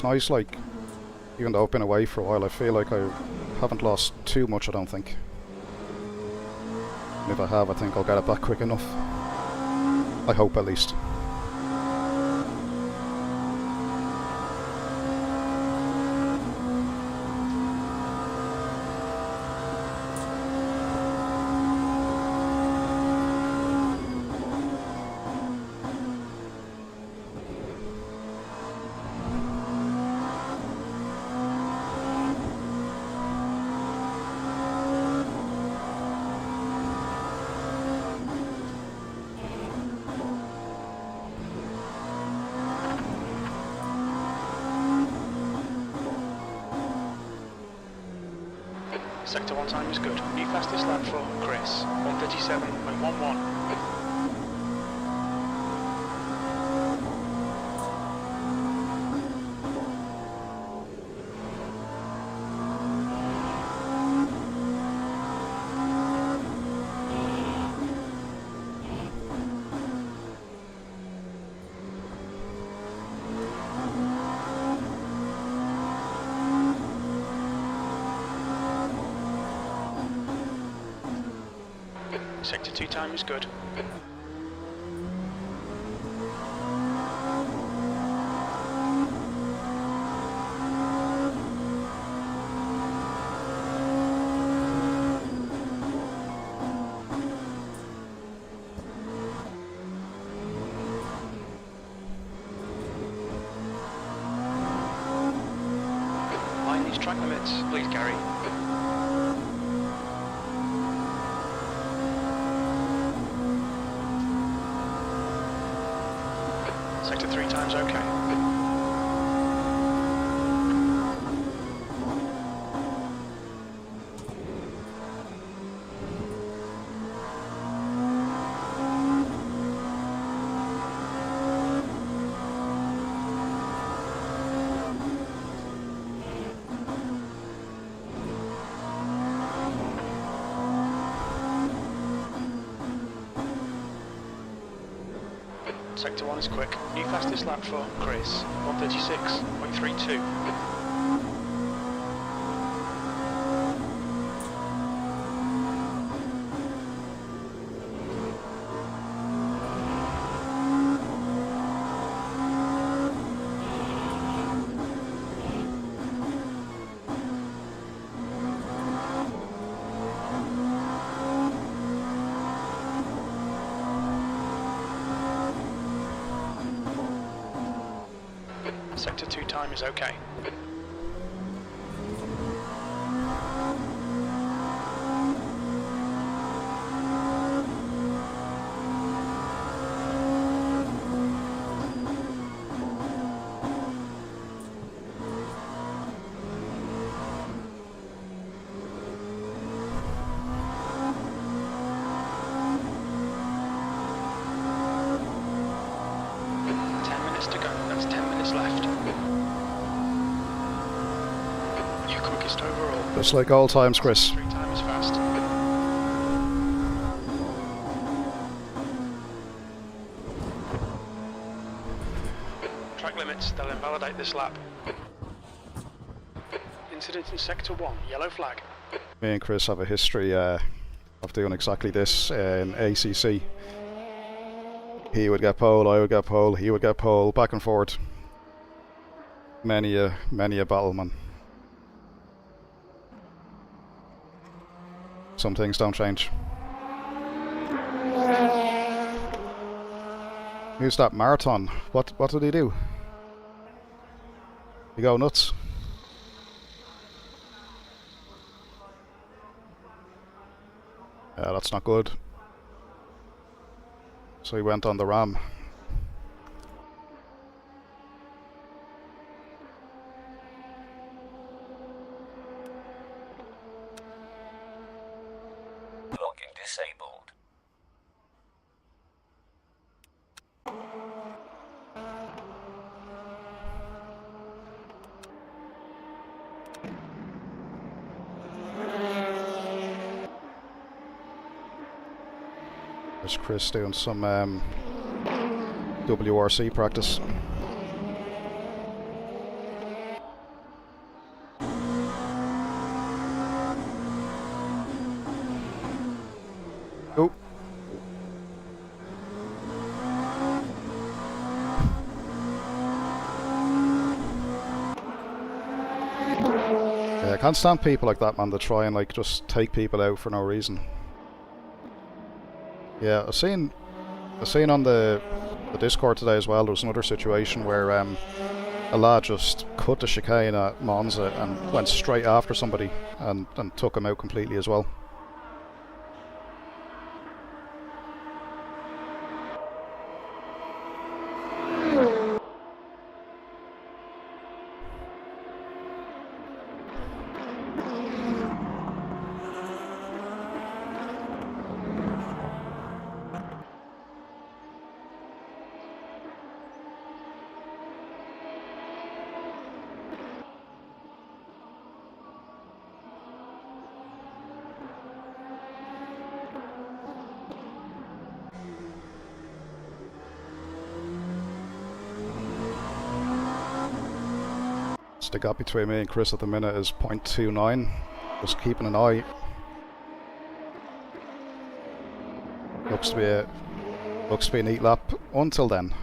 nice, like even though I've been away for a while I feel like I haven't lost too much, I don't think. And if I have, I think I'll get it back quick enough. I hope at least. Sector 1 time is good. New fastest lap for Chris, 1:37.11. Sector 2 time is good. Mind these track limits, please, Gary. Sector 3 time's okay. Sector 1 is quick. New fastest lap for Chris, 136.32. Sector 2 time is okay. To go. That's 10 minutes left. Your quickest overall. Just like all times, Chris. 3 time is fast. Track limits, they'll invalidate this lap. Incident in Sector 1, yellow flag. Me and Chris have a history of doing exactly this in ACC. He would get pole, I would get pole, he would get pole, back and forward. Many a battle, man. Some things don't change. Who's that marathon? What did he do? He go nuts. Yeah, that's not good. So he went on the ram. Locking disabled. There's Chris doing some WRC practice. Oh. Yeah, I can't stand people like that, man, that try and like just take people out for no reason. Yeah, I've seen on the Discord today as well, there was another situation where a lad just cut the chicane at Monza and went straight after somebody and took him out completely as well. So the gap between me and Chris at the minute is 0.29. Just keeping an eye. Looks to be a neat lap until then.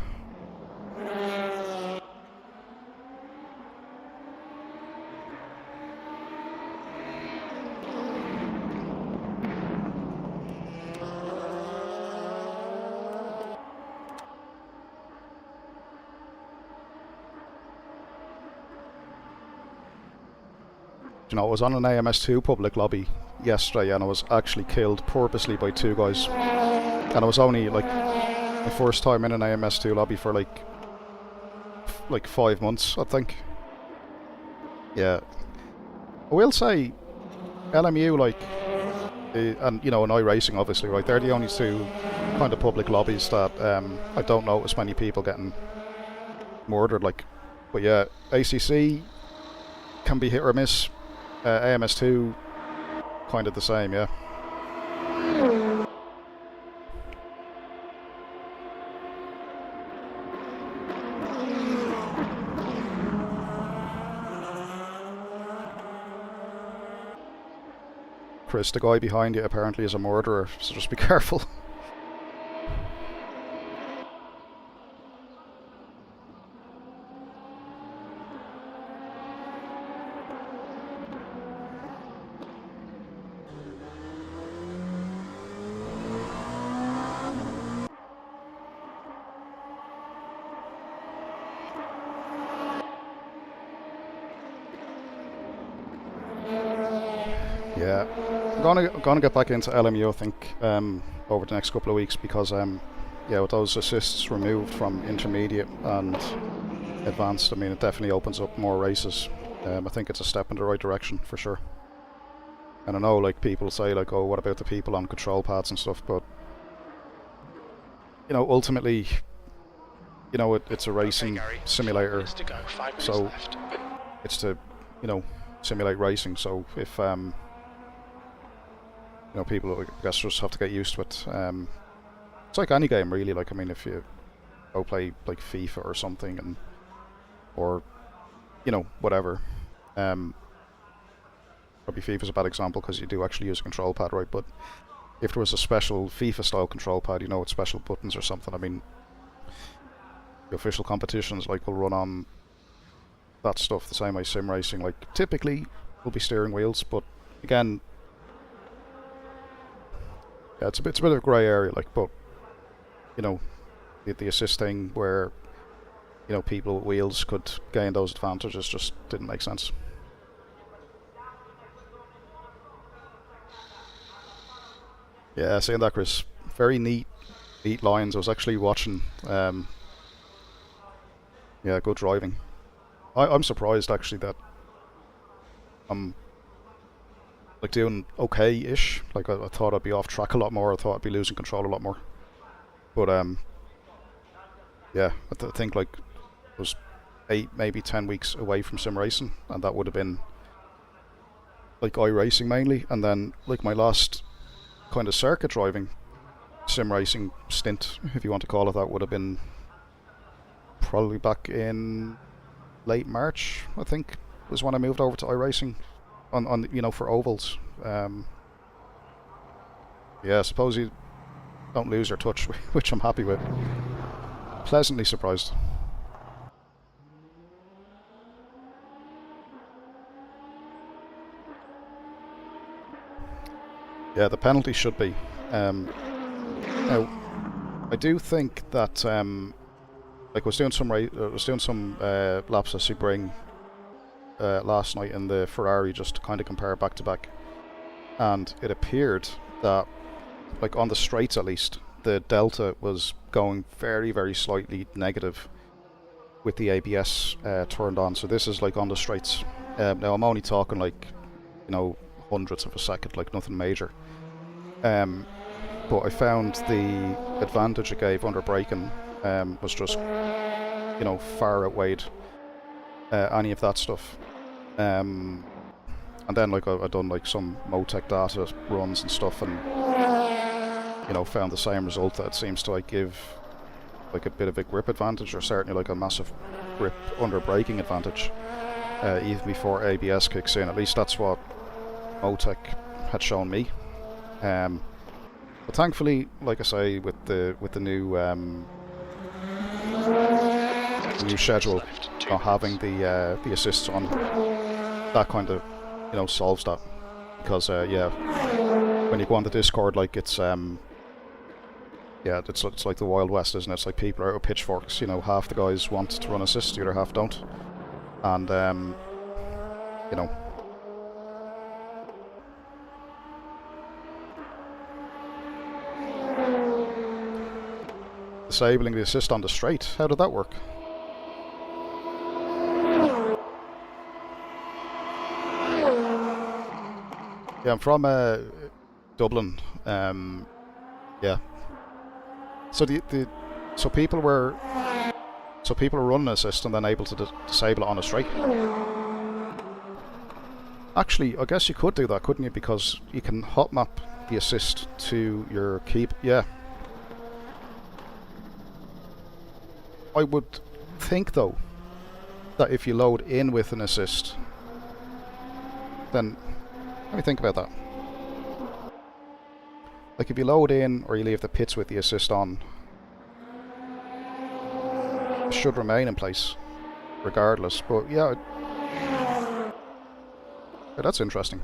You know, I was on an AMS2 public lobby yesterday and I was actually killed purposely by 2 guys. And I was only like my first time in an AMS2 lobby for like 5 months, I think. Yeah. I will say LMU, like, and you know, and iRacing obviously, right, they're the only 2 kind of public lobbies that I don't notice many people getting murdered, like. But yeah, ACC can be hit or miss. AMS2 kind of the same, yeah. Chris, the guy behind you apparently is a murderer, so just be careful. Yeah, I'm gonna get back into LMU, I think, over the next couple of weeks, because yeah, with those assists removed from intermediate and advanced, I mean, it definitely opens up more races. I think it's a step in the right direction for sure. And I know, like, people say, like, oh, what about the people on control pads and stuff, but you know, ultimately, you know, it's a racing simulator, so it's to, you know, simulate racing. So if you know, people, I guess, just have to get used to it. It's like any game, really. Like, I mean, if you go play like FIFA or something, and or you know, whatever. Probably FIFA's a bad example because you do actually use a control pad, right? But if there was a special FIFA-style control pad, you know, with special buttons or something, I mean, the official competitions like will run on that stuff the same way sim racing. Like, typically, will be steering wheels, but again, yeah, it's a bit of a grey area. Like, but you know, the assist thing where, you know, people with wheels could gain those advantages just didn't make sense. Yeah, saying that, Chris, very neat lines. I was actually watching. Yeah, good driving. I'm surprised actually that I'm like doing okay-ish. Like, I thought I'd be off track a lot more. I thought I'd be losing control a lot more. But yeah, I think like I was 8, maybe 10 weeks away from sim racing, and that would have been like iRacing mainly, and then like my last kind of circuit driving sim racing stint, if you want to call it that, would have been probably back in late March, I think, was when I moved over to iRacing on you know, for ovals. Yeah, I suppose you don't lose your touch, which I'm happy with. Pleasantly surprised. Yeah, the penalty should be. Now, I do think that like I was doing some laps at Sebring last night in the Ferrari, just to kind of compare back to back, and it appeared that, like on the straights at least, the delta was going very, very slightly negative with the ABS turned on. So this is like on the straights. Now I'm only talking like, you know, hundredths of a second, like nothing major. But I found the advantage it gave under braking was just, you know, far outweighed any of that stuff. And then like I've done like some Motec data runs and stuff, and you know, found the same result, that it seems to like give like a bit of a grip advantage, or certainly like a massive grip under braking advantage, even before ABS kicks in. At least that's what Motec had shown me. But thankfully, like I say, with the new schedule, not having the assists on, that kind of, you know, solves that. Because yeah, when you go on the Discord, like it's yeah, it's like the Wild West, isn't it? It's like people are out with pitchforks. You know, half the guys want to run assists, the other half don't, and you know. Disabling the assist on the straight. How did that work? Yeah, I'm from Dublin. Yeah. So so people were running assist and then able to disable it on a straight. Actually, I guess you could do that, couldn't you? Because you can hot map the assist to your key. Yeah. I would think, though, that if you load in with an assist, then let me think about that. Like if you load in or you leave the pits with the assist on, it should remain in place regardless. But yeah, that's interesting.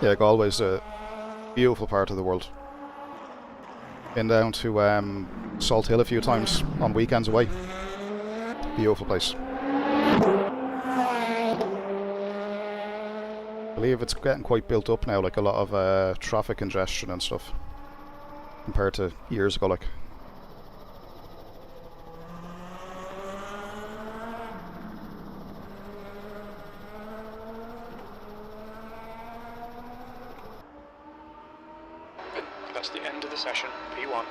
Yeah, Galway's a beautiful part of the world. Been down to Salt Hill a few times on weekends away. Beautiful place. I believe it's getting quite built up now, like a lot of traffic congestion and stuff compared to years ago, like. That's the end of the session, P1.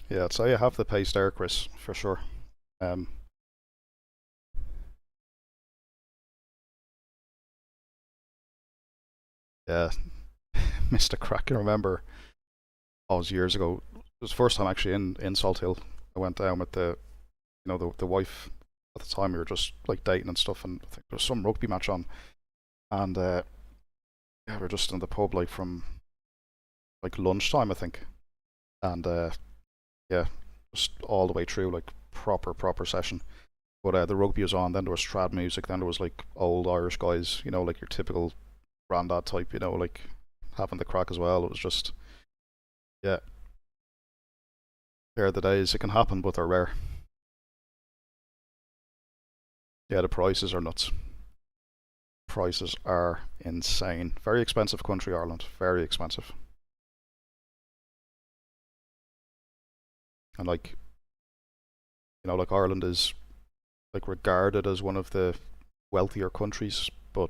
Yeah, so you have the pace there, Chris, for sure. Yeah, missed a crack. I remember, it was years ago. It was the first time actually in Salt Hill. I went down with the wife at the time. We were just like dating and stuff, and I think there was some rugby match on, and yeah, we were just in the pub like from like lunchtime, I think, and yeah, just all the way through, like proper session. But the rugby was on, then there was trad music, then there was like old Irish guys, like your typical grandad type, like having the crack as well. It was just, yeah, they're the days. It can happen, but they're rare. Yeah, the prices are nuts. Prices are insane. Very expensive country, Ireland. Very expensive. And like, like Ireland is like regarded as one of the wealthier countries, but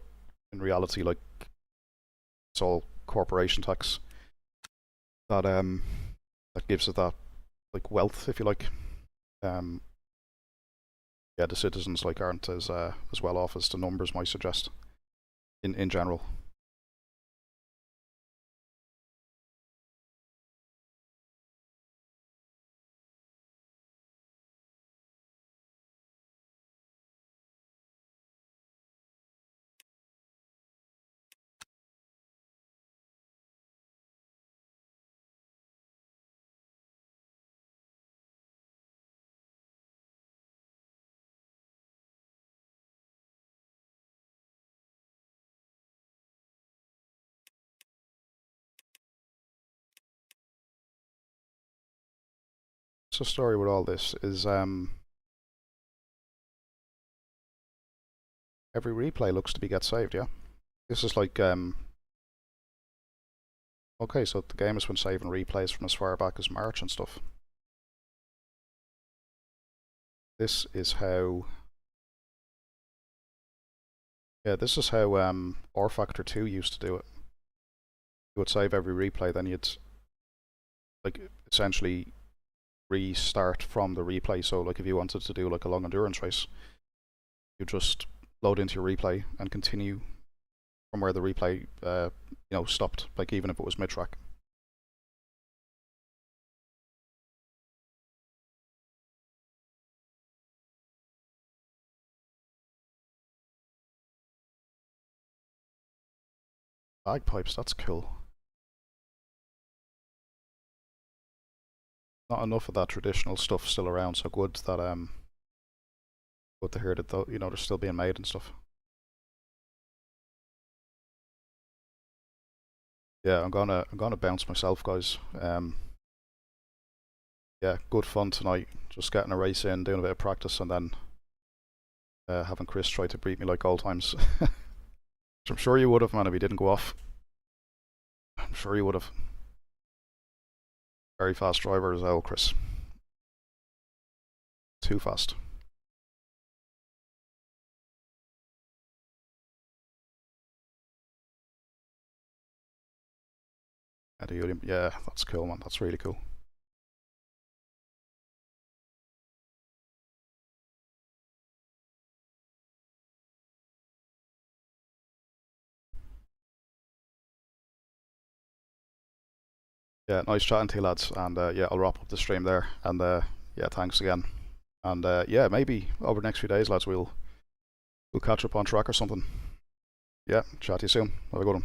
in reality, like, it's all corporation tax that gives it that like wealth, if you like. Yeah, the citizens like aren't as well off as the numbers might suggest in general. So story with all this is every replay looks to be get saved, yeah? This is like okay, so the game has been saving replays from as far back as March and stuff. This is how, yeah, this is how R Factor 2 used to do it. You would save every replay, then you'd like essentially restart from the replay. So like if you wanted to do like a long endurance race, you just load into your replay and continue from where the replay stopped, like even if it was mid-track. Bagpipes, that's cool. Not enough of that traditional stuff still around, so good that good to hear that though, they're still being made and stuff. Yeah, I'm gonna bounce myself, guys. Yeah, good fun tonight. Just getting a race in, doing a bit of practice, and then having Chris try to beat me like old times. Which I'm sure you would have, man, if he didn't go off. I'm sure you would have. Very fast driver as well, Chris. Too fast. Yeah, that's cool, man. That's really cool. Yeah, nice chatting to you, lads. And yeah, I'll wrap up the stream there. And yeah, thanks again. And yeah, maybe over the next few days, lads, we'll catch up on track or something. Yeah, chat to you soon. Have a good one.